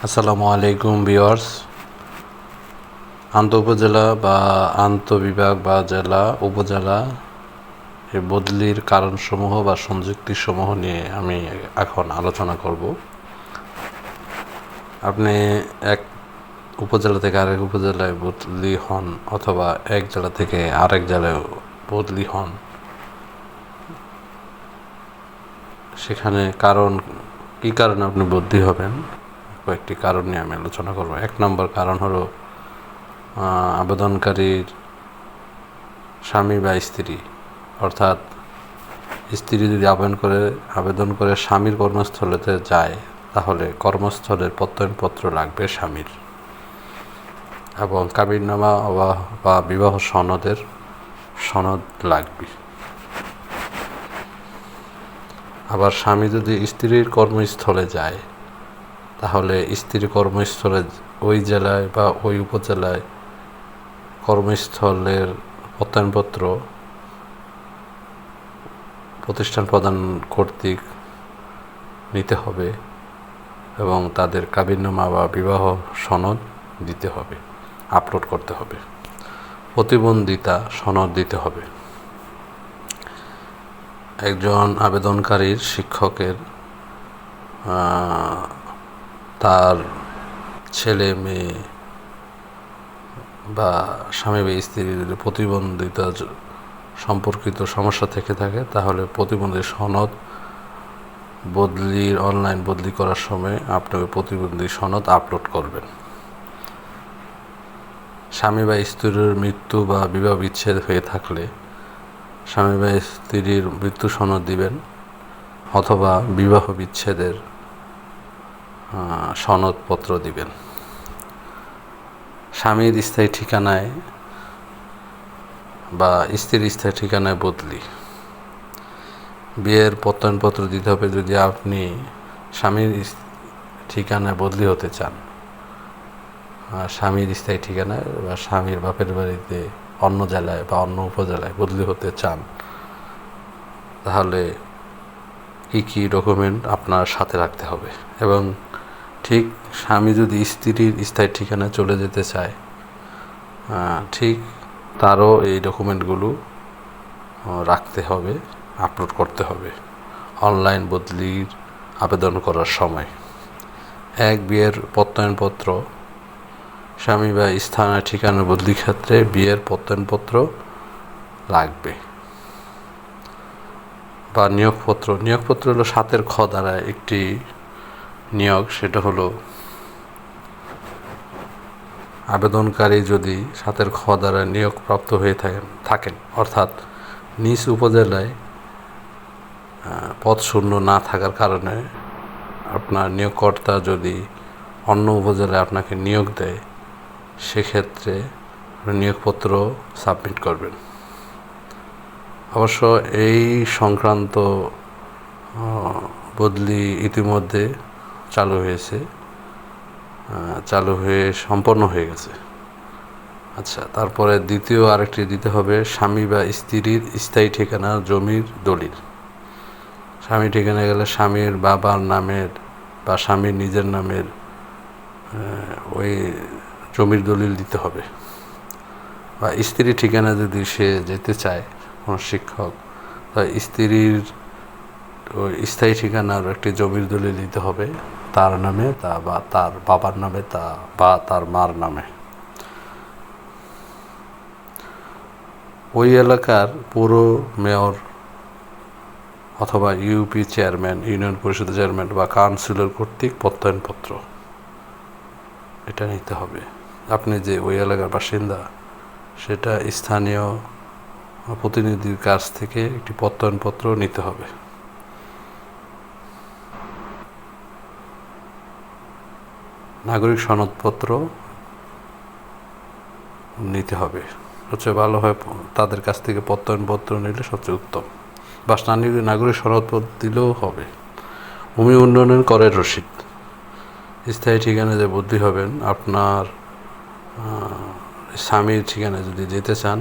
আসসালামু আলাইকুম ভিউয়ার্স। আন্ত উপজেলা বা আন্ত বিভাগ বা জেলা উপজেলা এই বদলির কারণসমূহ বা সংযুক্তিসমূহ নিয়ে আমি এখন আলোচনা করব। আপনি এক উপজেলা থেকে আরেক উপজেলায় বদলি হন অথবা এক জেলা থেকে আরেক জেলায় বদলি হন, সেখানে কী কারণে আপনি বদলি হবেন কয়েকটি কারণ নিয়ে আমি আলোচনা করব। এক নম্বর কারণ হলো আবেদনকারীর স্বামী বা স্ত্রী, অর্থাৎ স্ত্রী যদি আবেদন করে স্বামীর কর্মস্থলেতে যায়, তাহলে কর্মস্থলের প্রত্যয়নপত্র লাগবে স্বামীর, এবং কাবিননামা বা বিবাহ সনদ লাগবে। আবার স্বামী যদি স্ত্রীর কর্মস্থলে যায়, তাহলে স্ত্রীর কর্মস্থলে ওই জেলায় বা ওই উপজেলায় কর্মস্থলের প্রত্যয়নপত্র প্রতিষ্ঠান প্রদান কর্তৃক নিতে হবে এবং তাদের কাবিননামা বা বিবাহ সনদ দিতে হবে, আপলোড করতে হবে। প্রতিবন্ধিতা সনদ দিতে হবে। একজন আবেদনকারীর শিক্ষকের তার ছেলে মেয়ে বা স্বামী বা স্ত্রীর যদি প্রতিবন্ধিতা সম্পর্কিত সমস্যা থেকে থাকে, তাহলে প্রতিবন্ধী সনদ অনলাইন বদলি করার সময় আপনি ওই প্রতিবন্ধী সনদ আপলোড করবেন। স্বামী বা স্ত্রীর মৃত্যু বা বিবাহ বিচ্ছেদ হয়ে থাকলে স্বামী বা স্ত্রীর মৃত্যু সনদ দিবেন, অথবা বিবাহ বিচ্ছেদের সনদপত্র দিবেন। স্বামীর স্থায়ী ঠিকানায় বা স্ত্রীর স্থায়ী ঠিকানায় বদলি, বিয়ের প্রত্যয়নপত্র দিতে হবে যদি আপনি স্বামীর ঠিকানায় বদলি হতে চান। স্বামীর স্থায়ী ঠিকানায় বা স্বামীর বাপের বাড়িতে অন্য জেলায় বা অন্য উপজেলায় বদলি হতে চান, তাহলে কী ডকুমেন্ট আপনার সাথে রাখতে হবে। এবং ঠিক স্বামী যদি স্ত্রীর স্থায়ী ঠিকানায় চলে যেতে চায়, ঠিক তারও এই ডকুমেন্টগুলো রাখতে হবে, আপলোড করতে হবে অনলাইন বদলির আবেদন করার সময়। বিয়ের প্রত্যয়নপত্র, স্বামী বা স্থানীয় ঠিকানা বদলি ক্ষেত্রে বিয়ের প্রত্যয়নপত্র লাগবে। বা নিয়োগপত্র হলো 7 খ দ্বারা একটি নিয়োগ। সেটা হলো আবেদনকারী যদি 7 খ দ্বারা নিয়োগপ্রাপ্ত হয়ে থাকেন, অর্থাৎ নিজ উপজেলায় পদ শূন্য না থাকার কারণে আপনার নিয়োগকর্তা যদি অন্য উপজেলায় আপনাকে নিয়োগ দেয়, সেক্ষেত্রে নিয়োগপত্র সাবমিট করবেন। অবশ্য এই সংক্রান্ত বদলি ইতিমধ্যে চালু হয়ে সম্পন্ন হয়ে গেছে। আচ্ছা, তারপরে দ্বিতীয় আরেকটি দিতে হবে স্বামী বা স্ত্রীর স্থায়ী ঠিকানা জমির দলিল। স্বামী ঠিকানা গেলে স্বামীর বাবার নামের বা স্বামীর নিজের নামের ওই জমির দলিল দিতে হবে। বা স্ত্রীর ঠিকানা যদি সে যেতে চায় কোনো শিক্ষক, তা স্ত্রীর ওই স্থায়ী ঠিকানার একটি জমির দলিল দিতে হবে, তার নামে বা তার বাবার নামে বা তার মার নামে। ওই এলাকার পৌর মেয়র অথবা ইউপি চেয়ারম্যান, ইউনিয়ন পরিষদের চেয়ারম্যান বা কাউন্সিলর কর্তৃক প্রত্যয়নপত্র এটা নিতে হবে। আপনি যে ওই এলাকার বাসিন্দা, সেটা স্থানীয় প্রতিনিধির কাছ থেকে একটি প্রত্যয়নপত্র নিতে হবে। নাগরিক সনদপত্র নিতে হবে। সবচেয়ে ভালো হয় তাদের কাছ থেকে প্রত্যয়নপত্র নিলে সবচেয়ে উত্তম। বা নাগরিক সনদপত্র দিলেও হবে। ভূমি উন্নয়নের করের রসিদ। স্থায়ী ঠিকানা যে বদলি হবেন, আপনার স্বামীর ঠিকানায় যদি যেতে চান,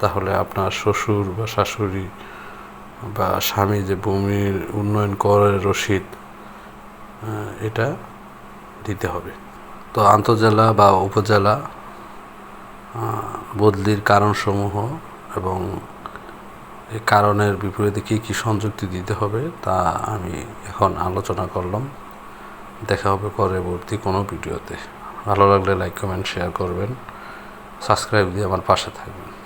তাহলে আপনার শ্বশুর বা শাশুড়ি বা স্বামী যে ভূমির উন্নয়ন করের রসিদ, এটা দিতে হবে। তো আন্তঃজেলা বা উপজেলা বদলির কারণসমূহ এবং এই কারণের বিপরীতে কী কী সংযুক্তি দিতে হবে তা আমি এখন আলোচনা করলাম। দেখা হবে পরবর্তী কোনো ভিডিওতে। ভালো লাগলে লাইক, কমেন্ট, শেয়ার করবেন, সাবস্ক্রাইব দিয়ে আমার পাশে থাকবেন।